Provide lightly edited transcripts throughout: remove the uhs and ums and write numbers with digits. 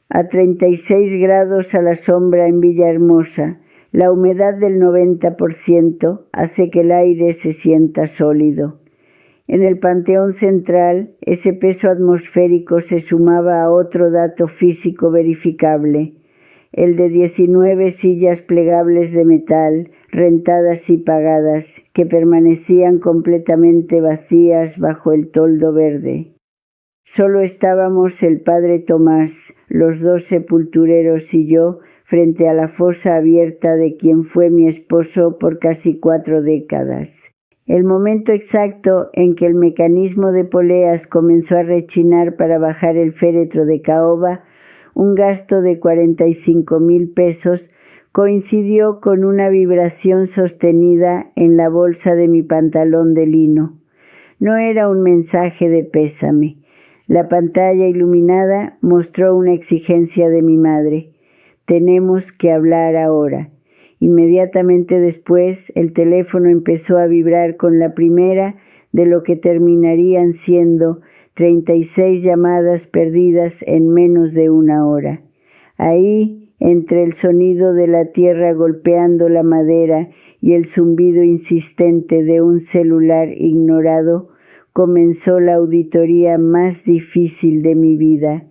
a 36 grados a la sombra en Villahermosa. La humedad del 90% hace que el aire se sienta sólido. En el Panteón Central, ese peso atmosférico se sumaba a otro dato físico verificable, el de 19 sillas plegables de metal, rentadas y pagadas, que permanecían completamente vacías bajo el toldo verde. Solo estábamos el padre Tomás, los dos sepultureros y yo, frente a la fosa abierta de quien fue mi esposo por casi 4 décadas. El momento exacto en que el mecanismo de poleas comenzó a rechinar para bajar el féretro de caoba, un gasto de 45,000 pesos, coincidió con una vibración sostenida en la bolsa de mi pantalón de lino. No era un mensaje de pésame. La pantalla iluminada mostró una exigencia de mi madre. Tenemos que hablar ahora. Inmediatamente después, el teléfono empezó a vibrar con la primera de lo que terminarían siendo 36 llamadas perdidas en menos de 1 hora. Ahí, entre el sonido de la tierra golpeando la madera y el zumbido insistente de un celular ignorado, comenzó la auditoría más difícil de mi vida.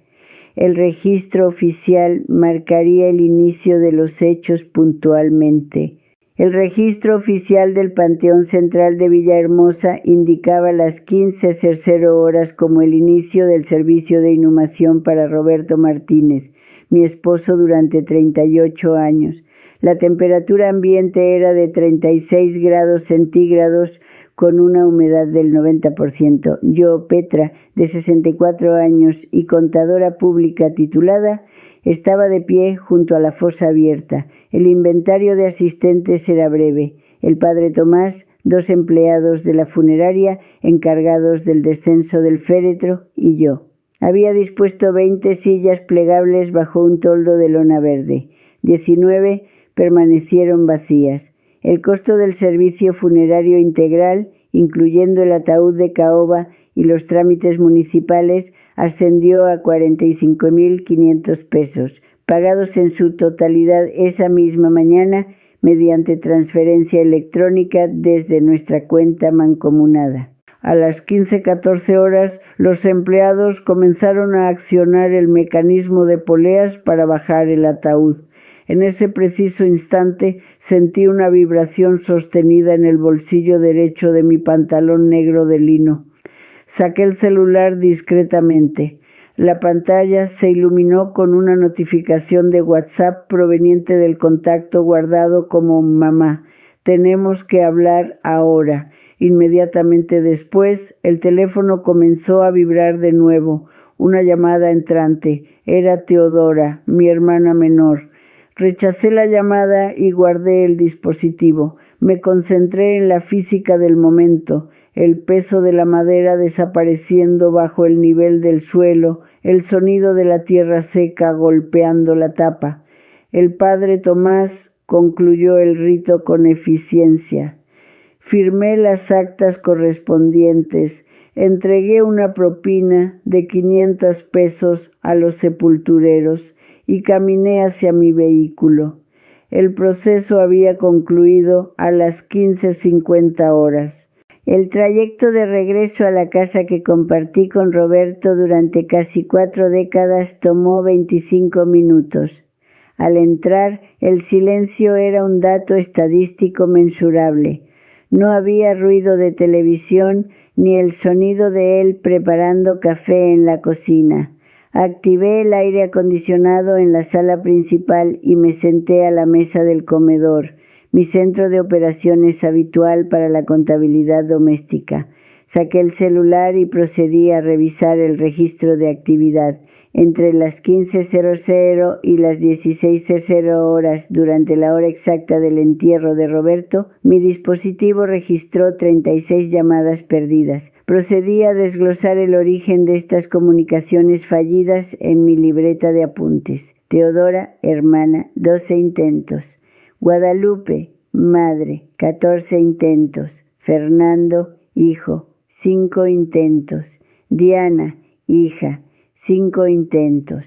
El registro oficial marcaría el inicio de los hechos puntualmente. El registro oficial del Panteón Central de Villahermosa indicaba las 15:00 horas como el inicio del servicio de inhumación para Roberto Martínez, mi esposo durante 38 años. La temperatura ambiente era de 36 grados centígrados con una humedad del 90%. Yo, Petra, de 64 años y contadora pública titulada, estaba de pie junto a la fosa abierta. El inventario de asistentes era breve. El padre Tomás, 2 empleados de la funeraria encargados del descenso del féretro y yo. Había dispuesto 20 sillas plegables bajo un toldo de lona verde. 19 permanecieron vacías. El costo del servicio funerario integral, incluyendo el ataúd de caoba y los trámites municipales, ascendió a 45,500 pesos, pagados en su totalidad esa misma mañana mediante transferencia electrónica desde nuestra cuenta mancomunada. A las 15:14 horas, los empleados comenzaron a accionar el mecanismo de poleas para bajar el ataúd. En ese preciso instante sentí una vibración sostenida en el bolsillo derecho de mi pantalón negro de lino. Saqué el celular discretamente. La pantalla se iluminó con una notificación de WhatsApp proveniente del contacto guardado como mamá. Tenemos que hablar ahora. Inmediatamente después, el teléfono comenzó a vibrar de nuevo. Una llamada entrante. Era Teodora, mi hermana menor. Rechacé la llamada y guardé el dispositivo. Me concentré en la física del momento, el peso de la madera desapareciendo bajo el nivel del suelo, el sonido de la tierra seca golpeando la tapa. El padre Tomás concluyó el rito con eficiencia. Firmé las actas correspondientes. Entregué una propina de 500 pesos a los sepultureros y caminé hacia mi vehículo. El proceso había concluido a las 15:50 horas. El trayecto de regreso a la casa que compartí con Roberto durante casi 4 décadas tomó 25 minutos. Al entrar, el silencio era un dato estadístico mensurable. No había ruido de televisión ni el sonido de él preparando café en la cocina. Activé el aire acondicionado en la sala principal y me senté a la mesa del comedor, mi centro de operaciones habitual para la contabilidad doméstica. Saqué el celular y procedí a revisar el registro de actividad. Entre las 15:00 y las 16:00 horas, durante la hora exacta del entierro de Roberto, mi dispositivo registró 36 llamadas perdidas. Procedí a desglosar el origen de estas comunicaciones fallidas en mi libreta de apuntes. Teodora, hermana, 12 intentos. Guadalupe, madre, 14 intentos. Fernando, hijo, 5 intentos. Diana, hija, 5 intentos.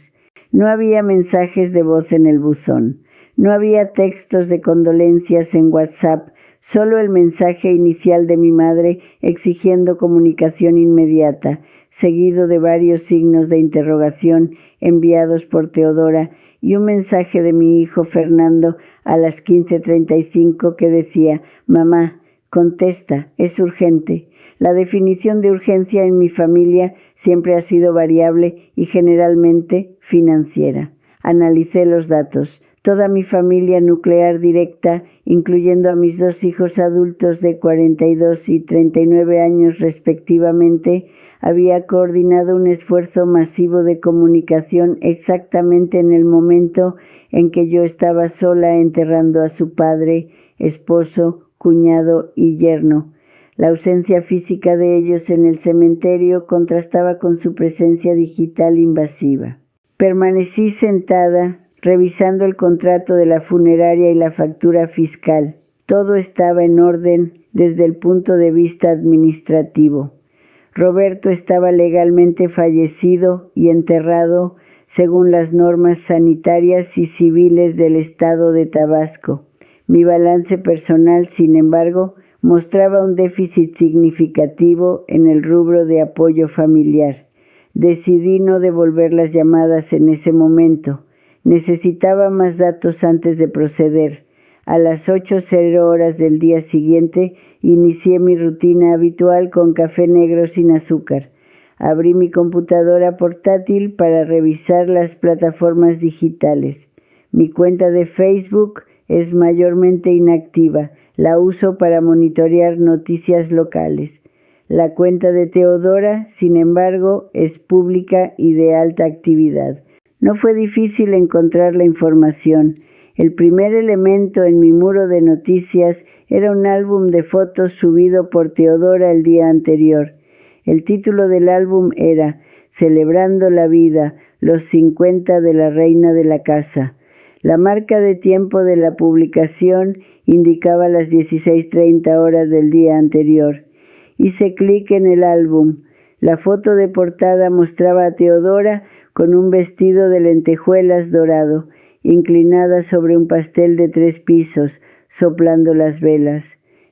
No había mensajes de voz en el buzón. No había textos de condolencias en WhatsApp, solo el mensaje inicial de mi madre exigiendo comunicación inmediata, seguido de varios signos de interrogación enviados por Teodora y un mensaje de mi hijo Fernando a las 15:35 que decía: «Mamá, contesta, es urgente». La definición de urgencia en mi familia siempre ha sido variable y generalmente financiera. Analicé los datos. Toda mi familia nuclear directa, incluyendo a mis dos hijos adultos de 42 y 39 años respectivamente, había coordinado un esfuerzo masivo de comunicación exactamente en el momento en que yo estaba sola enterrando a su padre, esposo, cuñado y yerno. La ausencia física de ellos en el cementerio contrastaba con su presencia digital invasiva. Permanecí sentada, revisando el contrato de la funeraria y la factura fiscal. Todo estaba en orden desde el punto de vista administrativo. Roberto estaba legalmente fallecido y enterrado según las normas sanitarias y civiles del estado de Tabasco. Mi balance personal, sin embargo, mostraba un déficit significativo en el rubro de apoyo familiar. Decidí no devolver las llamadas en ese momento. Necesitaba más datos antes de proceder. A las 8:00 del día siguiente inicié mi rutina habitual con café negro sin azúcar. Abrí mi computadora portátil para revisar las plataformas digitales. Mi cuenta de Facebook es mayormente inactiva. La uso para monitorear noticias locales. La cuenta de Teodora, sin embargo, es pública y de alta actividad. No fue difícil encontrar la información. El primer elemento en mi muro de noticias era un álbum de fotos subido por Teodora el día anterior. El título del álbum era «Celebrando la vida, los 50 de la reina de la casa». La marca de tiempo de la publicación indicaba las 16:30 del día anterior. Hice clic en el álbum. La foto de portada mostraba a Teodora con un vestido de lentejuelas dorado, inclinada sobre un pastel de 3 pisos, soplando las velas.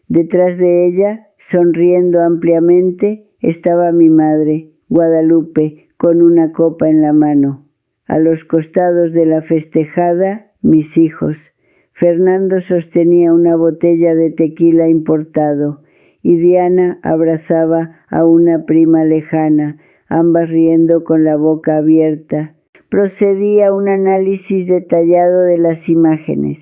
Detrás de ella, sonriendo ampliamente, estaba mi madre, Guadalupe, con una copa en la mano. A los costados de la festejada, mis hijos. Fernando sostenía una botella de tequila importado y Diana abrazaba a una prima lejana, ambas riendo con la boca abierta. Procedí a un análisis detallado de las imágenes.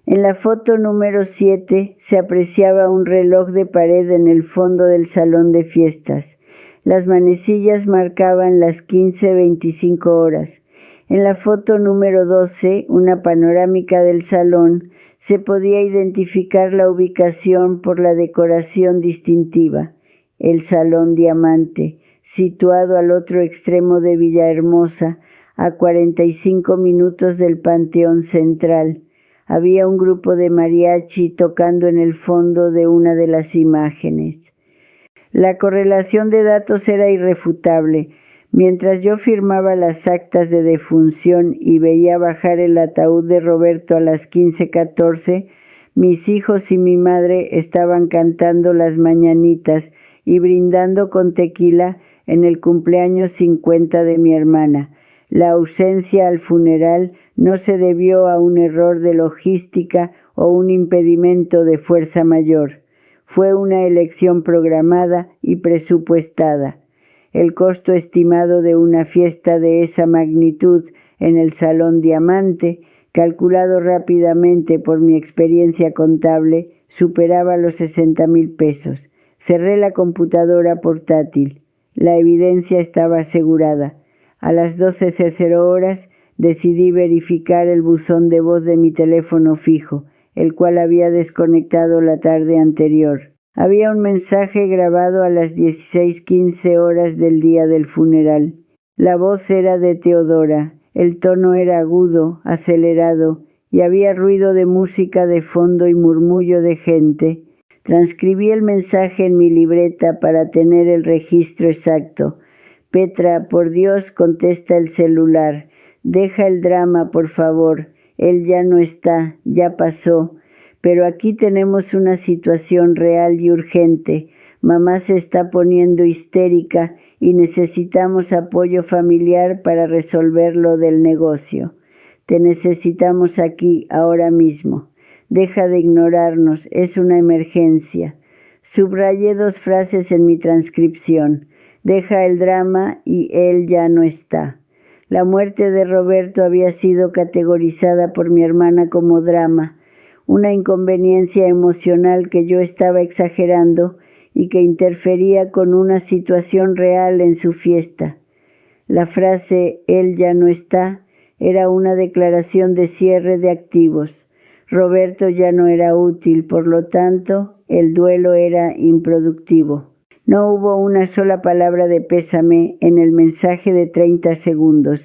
En la foto número 7 se apreciaba un reloj de pared en el fondo del salón de fiestas. Las manecillas marcaban las 15:25 horas. En la foto número 12, una panorámica del salón, se podía identificar la ubicación por la decoración distintiva. El Salón Diamante, situado al otro extremo de Villahermosa, a 45 minutos del Panteón Central. Había un grupo de mariachi tocando en el fondo de una de las imágenes. La correlación de datos era irrefutable. Mientras yo firmaba las actas de defunción y veía bajar el ataúd de Roberto a las 15:14, mis hijos y mi madre estaban cantando las mañanitas y brindando con tequila en el cumpleaños 50 de mi hermana. La ausencia al funeral no se debió a un error de logística o un impedimento de fuerza mayor. Fue una elección programada y presupuestada. El costo estimado de una fiesta de esa magnitud en el Salón Diamante, calculado rápidamente por mi experiencia contable, superaba los 60,000 pesos. Cerré la computadora portátil. La evidencia estaba asegurada. A las 12:00 decidí verificar el buzón de voz de mi teléfono fijo, el cual había desconectado la tarde anterior. Había un mensaje grabado a las 16:15 del día del funeral. La voz era de Teodora, el tono era agudo, acelerado, y había ruido de música de fondo y murmullo de gente. Transcribí el mensaje en mi libreta para tener el registro exacto. Petra, por Dios, contesta el celular. Deja el drama, por favor. Él ya no está, ya pasó. Pero aquí tenemos una situación real y urgente. Mamá se está poniendo histérica y necesitamos apoyo familiar para resolver lo del negocio. Te necesitamos aquí, ahora mismo. Deja de ignorarnos, es una emergencia. Subrayé 2 frases en mi transcripción. Deja el drama y él ya no está. La muerte de Roberto había sido categorizada por mi hermana como drama, una inconveniencia emocional que yo estaba exagerando y que interfería con una situación real en su fiesta. La frase «él ya no está» era una declaración de cierre de activos. Roberto ya no era útil, por lo tanto, el duelo era improductivo. No hubo una sola palabra de pésame en el mensaje de 30 segundos.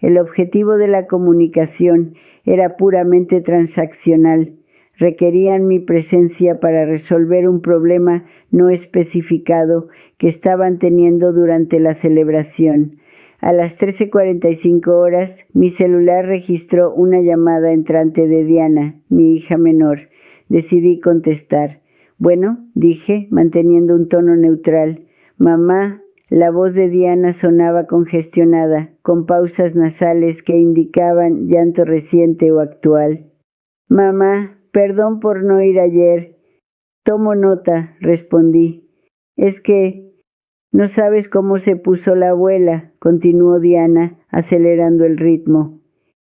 El objetivo de la comunicación era puramente transaccional. Requerían mi presencia para resolver un problema no especificado que estaban teniendo durante la celebración. A las 13:45 mi celular registró una llamada entrante de Diana, mi hija menor. Decidí contestar. Bueno, dije, manteniendo un tono neutral. Mamá. La voz de Diana sonaba congestionada, con pausas nasales que indicaban llanto reciente o actual. Mamá, perdón por no ir ayer. Tomo nota, respondí. Es que no sabes cómo se puso la abuela, continuó Diana, acelerando el ritmo.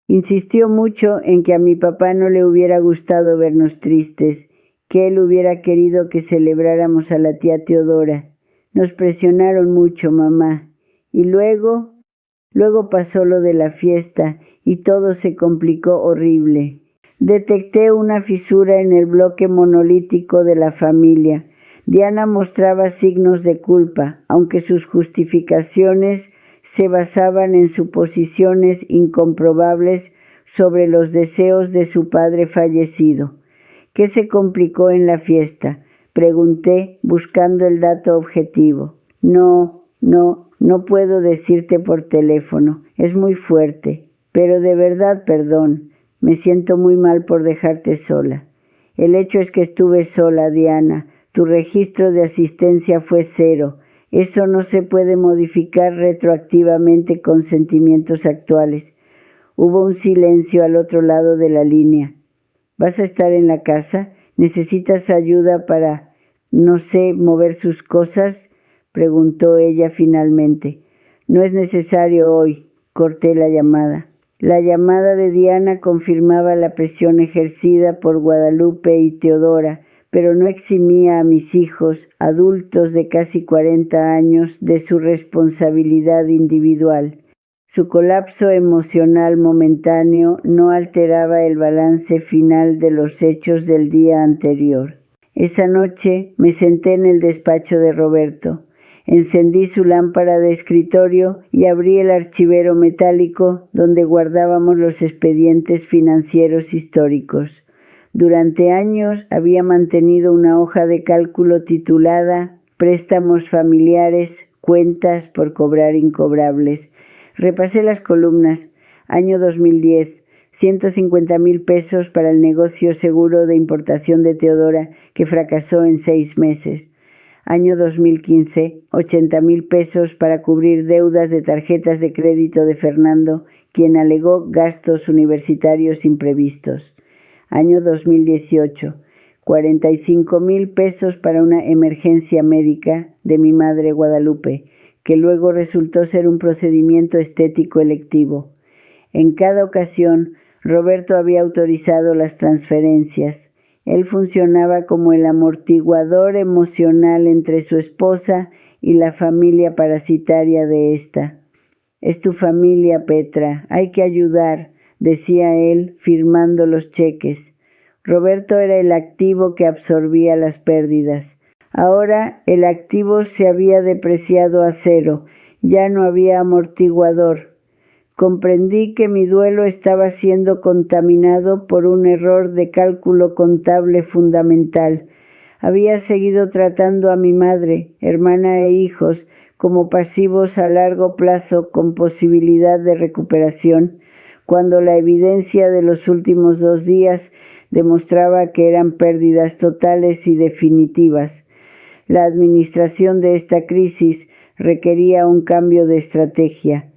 Insistió mucho en que a mi papá no le hubiera gustado vernos tristes, que él hubiera querido que celebráramos a la tía Teodora. Nos presionaron mucho, mamá. Y luego pasó lo de la fiesta y todo se complicó horrible. Detecté una fisura en el bloque monolítico de la familia. Diana mostraba signos de culpa, aunque sus justificaciones se basaban en suposiciones incomprobables sobre los deseos de su padre fallecido. ¿Qué se complicó en la fiesta?, pregunté, buscando el dato objetivo. No puedo decirte por teléfono, es muy fuerte, pero de verdad perdón, me siento muy mal por dejarte sola. El hecho es que estuve sola, Diana, tu registro de asistencia fue 0, eso no se puede modificar retroactivamente con sentimientos actuales. Hubo un silencio al otro lado de la línea. ¿Vas a estar en la casa? ¿Necesitas ayuda para, no sé, mover sus cosas?, preguntó ella finalmente. No es necesario hoy, corté la llamada. La llamada de Diana confirmaba la presión ejercida por Guadalupe y Teodora, pero no eximía a mis hijos, adultos de casi 40 años, de su responsabilidad individual. Su colapso emocional momentáneo no alteraba el balance final de los hechos del día anterior. Esa noche me senté en el despacho de Roberto. Encendí su lámpara de escritorio y abrí el archivero metálico donde guardábamos los expedientes financieros históricos. Durante años había mantenido una hoja de cálculo titulada «Préstamos familiares, cuentas por cobrar incobrables». Repasé las columnas. Año 2010, 150,000 pesos para el negocio seguro de importación de Teodora, que fracasó en 6 meses. Año 2015, 80,000 pesos para cubrir deudas de tarjetas de crédito de Fernando, quien alegó gastos universitarios imprevistos. Año 2018, 45,000 pesos para una emergencia médica de mi madre Guadalupe, que luego resultó ser un procedimiento estético electivo. En cada ocasión, Roberto había autorizado las transferencias. Él funcionaba como el amortiguador emocional entre su esposa y la familia parasitaria de ésta. «Es tu familia, Petra, hay que ayudar», decía él, firmando los cheques. Roberto era el activo que absorbía las pérdidas. Ahora el activo se había depreciado a 0, ya no había amortiguador. Comprendí que mi duelo estaba siendo contaminado por un error de cálculo contable fundamental. Había seguido tratando a mi madre, hermana e hijos como pasivos a largo plazo con posibilidad de recuperación, cuando la evidencia de los últimos 2 días demostraba que eran pérdidas totales y definitivas. La administración de esta crisis requería un cambio de estrategia.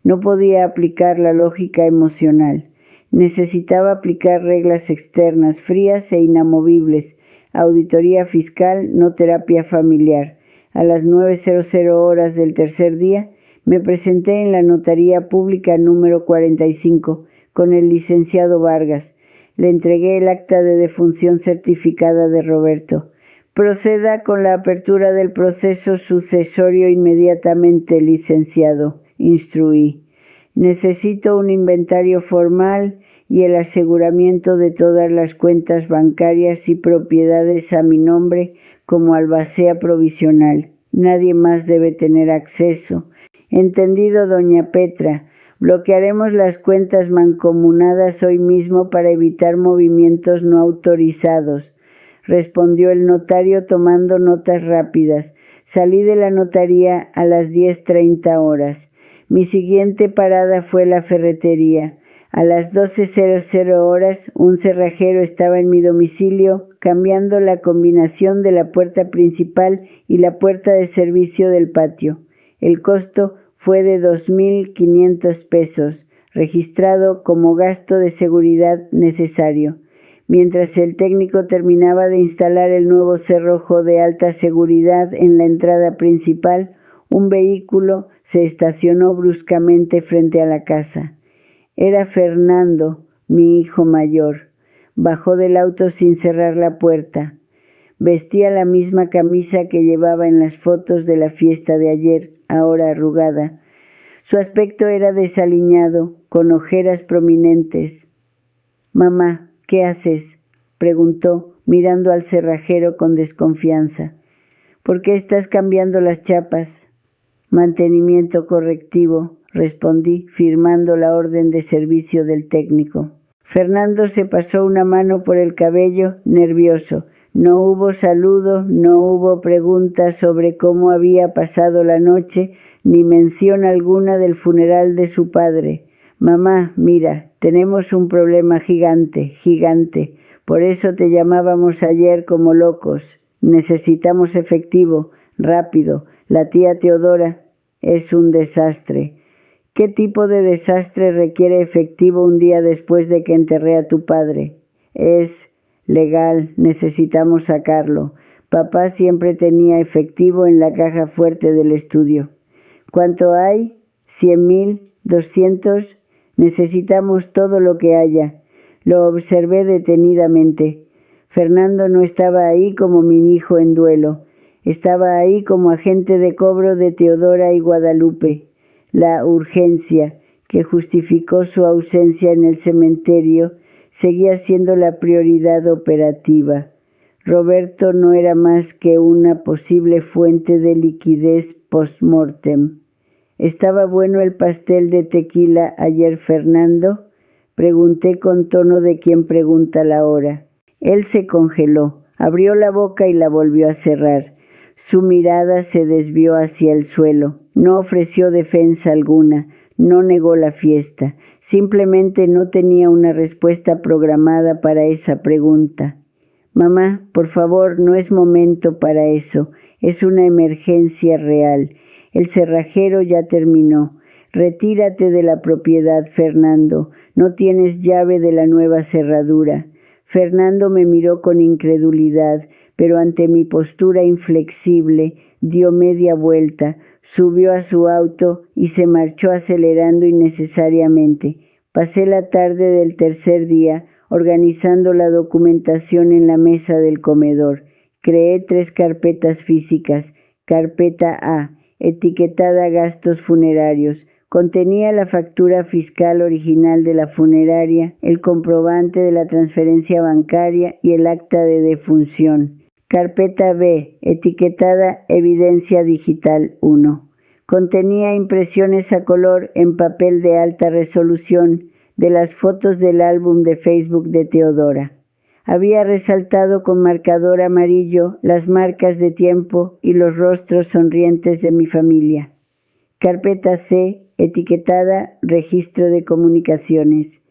No podía aplicar la lógica emocional. Necesitaba aplicar reglas externas, frías e inamovibles. Auditoría fiscal, no terapia familiar. A las 9:00 horas del tercer día, me presenté en la Notaría Pública número 45 con el licenciado Vargas. Le entregué el acta de defunción certificada de Roberto. Proceda con la apertura del proceso sucesorio inmediatamente, licenciado, instruí. Necesito un inventario formal y el aseguramiento de todas las cuentas bancarias y propiedades a mi nombre como albacea provisional. Nadie más debe tener acceso. Entendido, doña Petra. Bloquearemos las cuentas mancomunadas hoy mismo para evitar movimientos no autorizados, respondió el notario tomando notas rápidas. Salí de la notaría a las 10:30 horas. Mi siguiente parada fue la ferretería. A las 12:00 horas, un cerrajero estaba en mi domicilio cambiando la combinación de la puerta principal y la puerta de servicio del patio. El costo fue de 2,500 pesos, registrado como gasto de seguridad necesario. Mientras el técnico terminaba de instalar el nuevo cerrojo de alta seguridad en la entrada principal, un vehículo se estacionó bruscamente frente a la casa. Era Fernando, mi hijo mayor. Bajó del auto sin cerrar la puerta. Vestía la misma camisa que llevaba en las fotos de la fiesta de ayer, ahora arrugada. Su aspecto era desaliñado, con ojeras prominentes. «Mamá, ¿qué haces?», preguntó, mirando al cerrajero con desconfianza. «¿Por qué estás cambiando las chapas?». «Mantenimiento correctivo», respondí, firmando la orden de servicio del técnico. Fernando se pasó una mano por el cabello, nervioso. No hubo saludo, no hubo preguntas sobre cómo había pasado la noche, ni mención alguna del funeral de su padre. «Mamá, mira, tenemos un problema gigante, gigante. Por eso te llamábamos ayer como locos. Necesitamos efectivo, rápido. La tía Teodora es un desastre». «¿Qué tipo de desastre requiere efectivo un día después de que enterré a tu padre?». «Es legal, necesitamos sacarlo. Papá siempre tenía efectivo en la caja fuerte del estudio». «¿Cuánto hay?». «100,000, 200. Necesitamos todo lo que haya». Lo observé detenidamente. Fernando no estaba ahí como mi hijo en duelo. Estaba ahí como agente de cobro de Teodora y Guadalupe. La urgencia, que justificó su ausencia en el cementerio, seguía siendo la prioridad operativa. Roberto no era más que una posible fuente de liquidez post-mortem. «¿Estaba bueno el pastel de tequila ayer, Fernando?», pregunté con tono de quien pregunta la hora. Él se congeló, abrió la boca y la volvió a cerrar. Su mirada se desvió hacia el suelo. No ofreció defensa alguna, no negó la fiesta. Simplemente no tenía una respuesta programada para esa pregunta. «Mamá, por favor, no es momento para eso. Es una emergencia real. El cerrajero ya terminó. Retírate de la propiedad, Fernando. No tienes llave de la nueva cerradura». Fernando me miró con incredulidad, pero ante mi postura inflexible, dio media vuelta, subió a su auto y se marchó acelerando innecesariamente. Pasé la tarde del tercer día organizando la documentación en la mesa del comedor. Creé 3 carpetas físicas. Carpeta A, etiquetada gastos funerarios. Contenía la factura fiscal original de la funeraria, el comprobante de la transferencia bancaria y el acta de defunción. Carpeta B, etiquetada Evidencia Digital 1. Contenía impresiones a color en papel de alta resolución de las fotos del álbum de Facebook de Teodora. Había resaltado con marcador amarillo las marcas de tiempo y los rostros sonrientes de mi familia. Carpeta C, etiquetada Registro de Comunicaciones.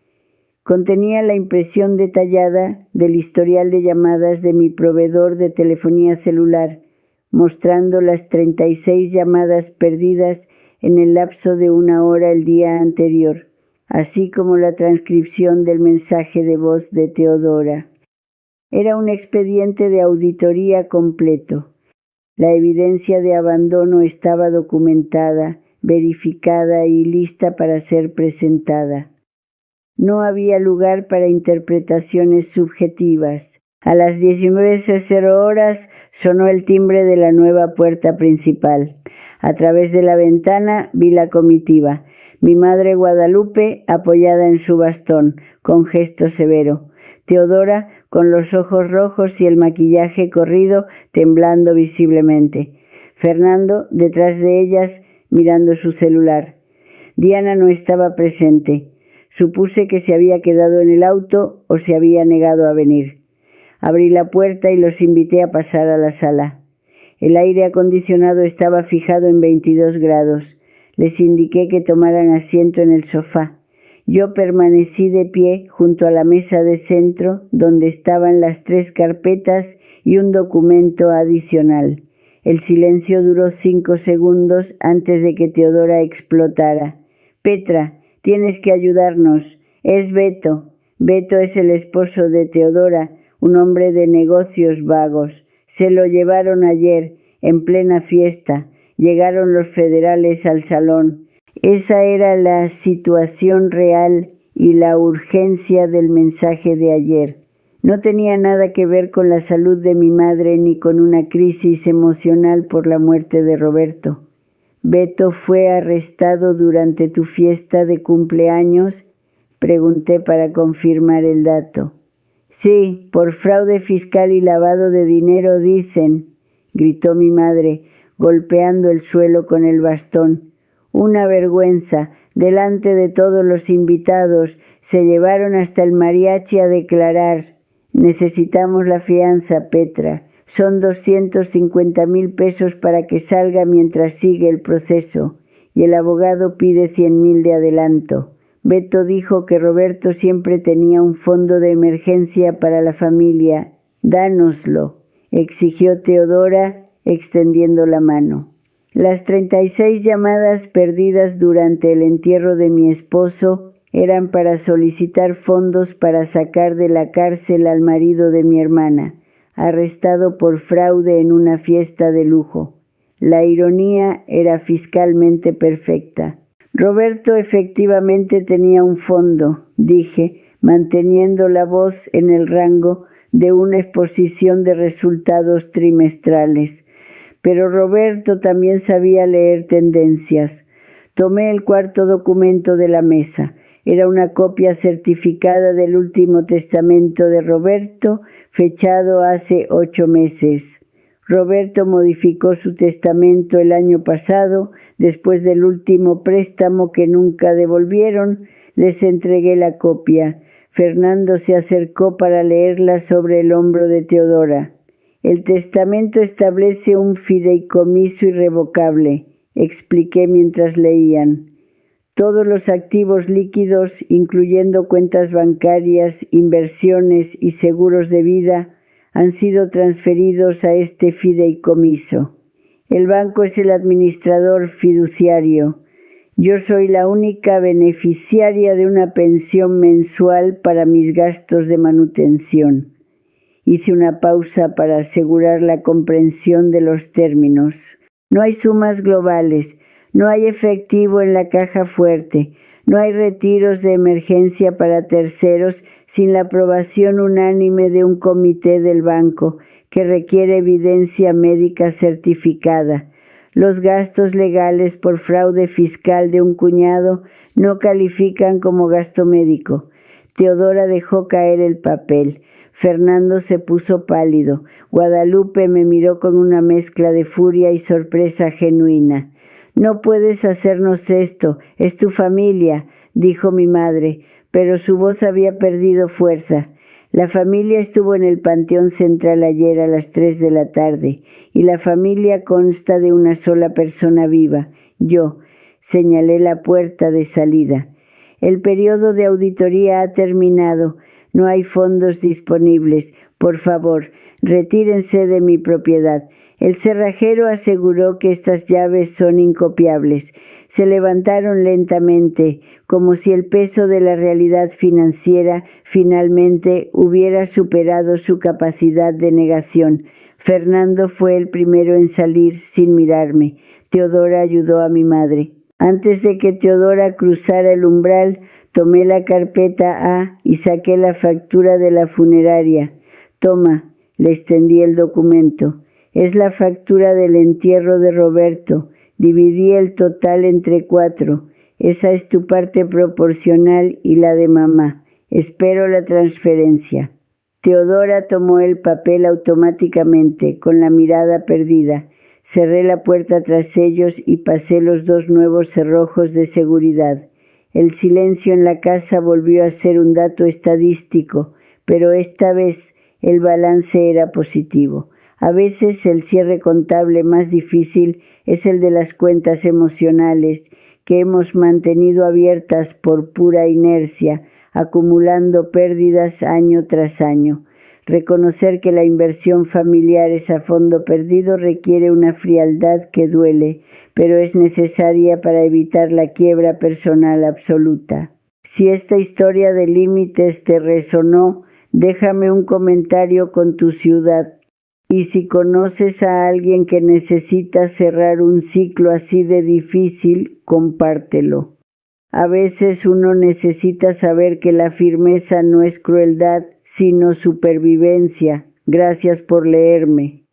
Contenía la impresión detallada del historial de llamadas de mi proveedor de telefonía celular, mostrando las 36 llamadas perdidas en el lapso de 1 hora el día anterior, así como la transcripción del mensaje de voz de Teodora. Era un expediente de auditoría completo. La evidencia de abandono estaba documentada, verificada y lista para ser presentada. No había lugar para interpretaciones subjetivas. A las 19:00 sonó el timbre de la nueva puerta principal. A través de la ventana vi la comitiva. Mi madre Guadalupe apoyada en su bastón, con gesto severo. Teodora con los ojos rojos y el maquillaje corrido, temblando visiblemente. Fernando detrás de ellas, mirando su celular. Diana no estaba presente. Supuse que se había quedado en el auto o se había negado a venir. Abrí la puerta y los invité a pasar a la sala. El aire acondicionado estaba fijado en 22 grados. Les indiqué que tomaran asiento en el sofá. Yo permanecí de pie junto a la mesa de centro donde estaban las 3 carpetas y un documento adicional. El silencio duró 5 segundos antes de que Teodora explotara. Petra, tienes que ayudarnos. Es Beto. Beto es el esposo de Teodora, un hombre de negocios vagos. Se lo llevaron ayer, en plena fiesta. Llegaron los federales al salón. Esa era la situación real y la urgencia del mensaje de ayer. No tenía nada que ver con la salud de mi madre ni con una crisis emocional por la muerte de Roberto. ¿Beto fue arrestado durante tu fiesta de cumpleaños? Pregunté para confirmar el dato. Sí, por fraude fiscal y lavado de dinero dicen, gritó mi madre, golpeando el suelo con el bastón. Una vergüenza, delante de todos los invitados, se llevaron hasta el mariachi a declarar. Necesitamos la fianza, Petra. Son 250,000 pesos para que salga mientras sigue el proceso, y el abogado pide 100,000 de adelanto. Beto dijo que Roberto siempre tenía un fondo de emergencia para la familia. Dánoslo, exigió Teodora, extendiendo la mano. Las 36 llamadas perdidas durante el entierro de mi esposo eran para solicitar fondos para sacar de la cárcel al marido de mi hermana, arrestado por fraude en una fiesta de lujo. La ironía era fiscalmente perfecta. Roberto efectivamente tenía un fondo, dije, manteniendo la voz en el rango de una exposición de resultados trimestrales. Pero Roberto también sabía leer tendencias. Tomé el cuarto documento de la mesa. Era una copia certificada del último testamento de Roberto, fechado hace 8 meses. Roberto modificó su testamento el año pasado, después del último préstamo que nunca devolvieron. Les entregué la copia. Fernando se acercó para leerla sobre el hombro de Teodora. El testamento establece un fideicomiso irrevocable, expliqué mientras leían. Todos los activos líquidos, incluyendo cuentas bancarias, inversiones y seguros de vida, han sido transferidos a este fideicomiso. El banco es el administrador fiduciario. Yo soy la única beneficiaria de una pensión mensual para mis gastos de manutención. Hice una pausa para asegurar la comprensión de los términos. No hay sumas globales, no hay efectivo en la caja fuerte, no hay retiros de emergencia para terceros sin la aprobación unánime de un comité del banco que requiere evidencia médica certificada. Los gastos legales por fraude fiscal de un cuñado no califican como gasto médico. Teodora dejó caer el papel. Fernando se puso pálido. Guadalupe me miró con una mezcla de furia y sorpresa genuina. No puedes hacernos esto, es tu familia, dijo mi madre, pero su voz había perdido fuerza. La familia estuvo en el Panteón Central ayer a las 3 de la tarde y la familia consta de una sola persona viva, yo. Señalé la puerta de salida. El periodo de auditoría ha terminado. No hay fondos disponibles. Por favor, retírense de mi propiedad. El cerrajero aseguró que estas llaves son incopiables. Se levantaron lentamente, como si el peso de la realidad financiera finalmente hubiera superado su capacidad de negación. Fernando fue el primero en salir sin mirarme. Teodora ayudó a mi madre. Antes de que Teodora cruzara el umbral, tomé la carpeta A y saqué la factura de la funeraria. Toma, le extendí el documento. Es la factura del entierro de Roberto. Dividí el total entre 4. Esa es tu parte proporcional y la de mamá. Espero la transferencia. Teodora tomó el papel automáticamente, con la mirada perdida. Cerré la puerta tras ellos y pasé los 2 nuevos cerrojos de seguridad. El silencio en la casa volvió a ser un dato estadístico, pero esta vez el balance era positivo. A veces el cierre contable más difícil es el de las cuentas emocionales que hemos mantenido abiertas por pura inercia, acumulando pérdidas año tras año. Reconocer que la inversión familiar es a fondo perdido requiere una frialdad que duele, pero es necesaria para evitar la quiebra personal absoluta. Si esta historia de límites te resonó, déjame un comentario con tu ciudad. Y si conoces a alguien que necesita cerrar un ciclo así de difícil, compártelo. A veces uno necesita saber que la firmeza no es crueldad, sino supervivencia. Gracias por leerme.